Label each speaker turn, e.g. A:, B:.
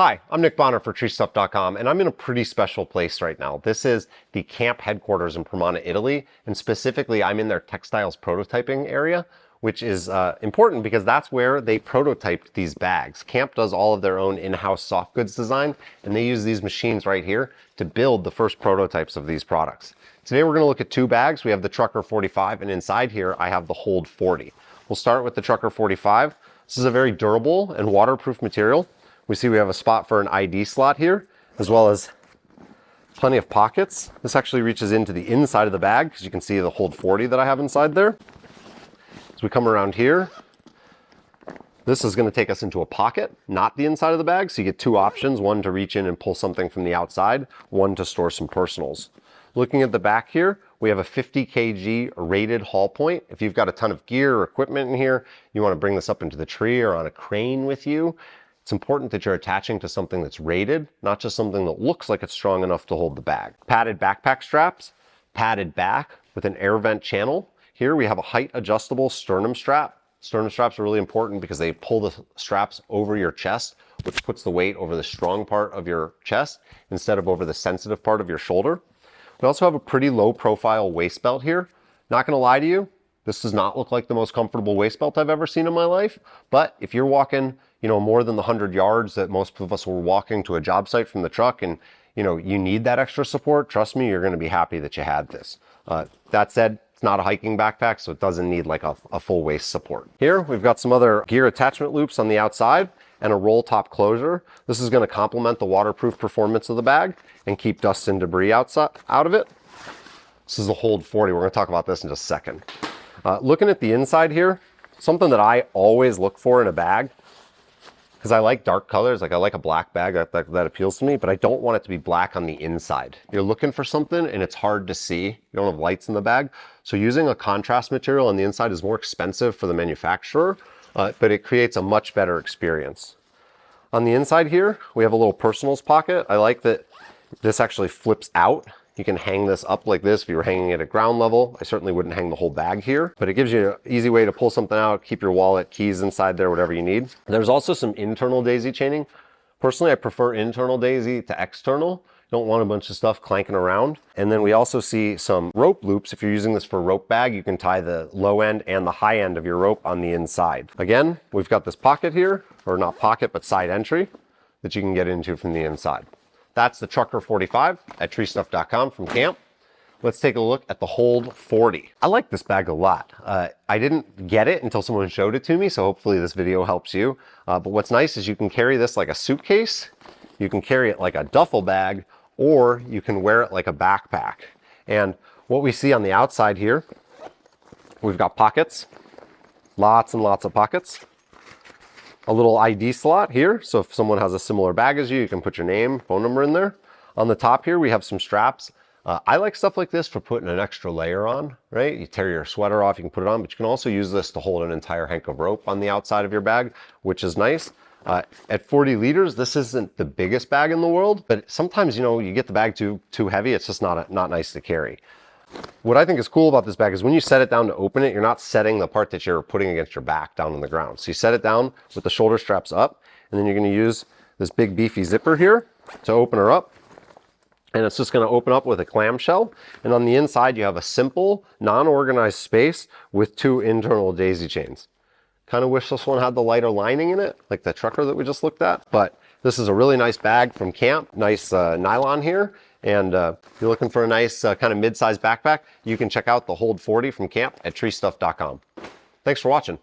A: Hi, I'm Nick Bonner for TreeStuff.com, and I'm in a pretty special place right now. This is the camp headquarters in Cremona, Italy, and specifically I'm in their textiles prototyping area, which is important because that's where they prototyped these bags. Camp does all of their own in-house soft goods design, and they use these machines right here to build the first prototypes of these products. Today we're going to look at two bags. We have the Trucker 45, and inside here I have the Hold 40. We'll start with the Trucker 45. This is a very durable and waterproof material. We see we have a spot for an ID slot here, as well as plenty of pockets. This actually reaches into the inside of the bag, because you can see the Hold 40 that I have inside there. As we come around here, this is going to take us into a pocket, not the inside of the bag. So you get two options, one to reach in and pull something from the outside, one to store some personals. Looking at the back here, we have a 50 kg rated haul point. If you've got a ton of gear or equipment in here, you want to bring this up into the tree or on a crane with you, it's important that you're attaching to something that's rated, not just something that looks like it's strong enough to hold the bag. Padded backpack straps, padded back with an air vent channel. Here we have a height adjustable sternum strap. Sternum straps are really important because they pull the straps over your chest, which puts the weight over the strong part of your chest instead of over the sensitive part of your shoulder. We also have a pretty low profile waist belt here. Not gonna lie to you, this does not look like the most comfortable waist belt I've ever seen in my life, but if you're walking, more than the 100 yards that most of us were walking to a job site from the truck and, you need that extra support, trust me, you're gonna be happy that you had this. That said, it's not a hiking backpack, so it doesn't need like a full waist support. Here, we've got some other gear attachment loops on the outside and a roll top closure. This is gonna complement the waterproof performance of the bag and keep dust and debris out of it. This is the Hold 40. We're gonna talk about this in just a second. Looking at the inside here, something that I always look for in a bag, because I like dark colors, like I like a black bag, that appeals to me, but I don't want it to be black on the inside. You're looking for something and it's hard to see. You don't have lights in the bag. So using a contrast material on the inside is more expensive for the manufacturer, but it creates a much better experience. On the inside here, we have a little personals pocket. I like that this actually flips out. You can hang this up like this if you were hanging it at ground level. I certainly wouldn't hang the whole bag here, but it gives you an easy way to pull something out, keep your wallet, keys inside there, whatever you need. There's also some internal daisy chaining. Personally, I prefer internal daisy to external. You don't want a bunch of stuff clanking around. And then we also see some rope loops. If you're using this for a rope bag, you can tie the low end and the high end of your rope on the inside. Again, we've got this pocket here, or not pocket, but side entry that you can get into from the inside. That's the Trucker 45 at TreeStuff.com from Camp. Let's take a look at the Hold 40. I like this bag a lot. I didn't get it until someone showed it to me, so hopefully this video helps you. But what's nice is you can carry this like a suitcase, you can carry it like a duffel bag, or you can wear it like a backpack. And what we see on the outside here, we've got pockets, lots and lots of pockets. A little ID slot here, so if someone has a similar bag as you, you can put your name, phone number in there. On the top here, we have some straps. I like stuff like this for putting an extra layer on, right? You tear your sweater off, you can put it on, but you can also use this to hold an entire hank of rope on the outside of your bag, which is nice. At 40 liters, this isn't the biggest bag in the world, but sometimes, you get the bag too heavy, it's just not nice to carry. What I think is cool about this bag is when you set it down to open it, you're not setting the part that you're putting against your back down on the ground. So you set it down with the shoulder straps up, and then you're going to use this big beefy zipper here to open her up. And it's just going to open up with a clamshell. And on the inside, you have a simple, non-organized space with two internal daisy chains. Kind of wish this one had the lighter lining in it, like the trucker that we just looked at. But this is a really nice bag from Camp, nice nylon here. And if you're looking for a nice kind of mid-sized backpack, you can check out the Hold 40 from Camp at TreeStuff.com. Thanks for watching.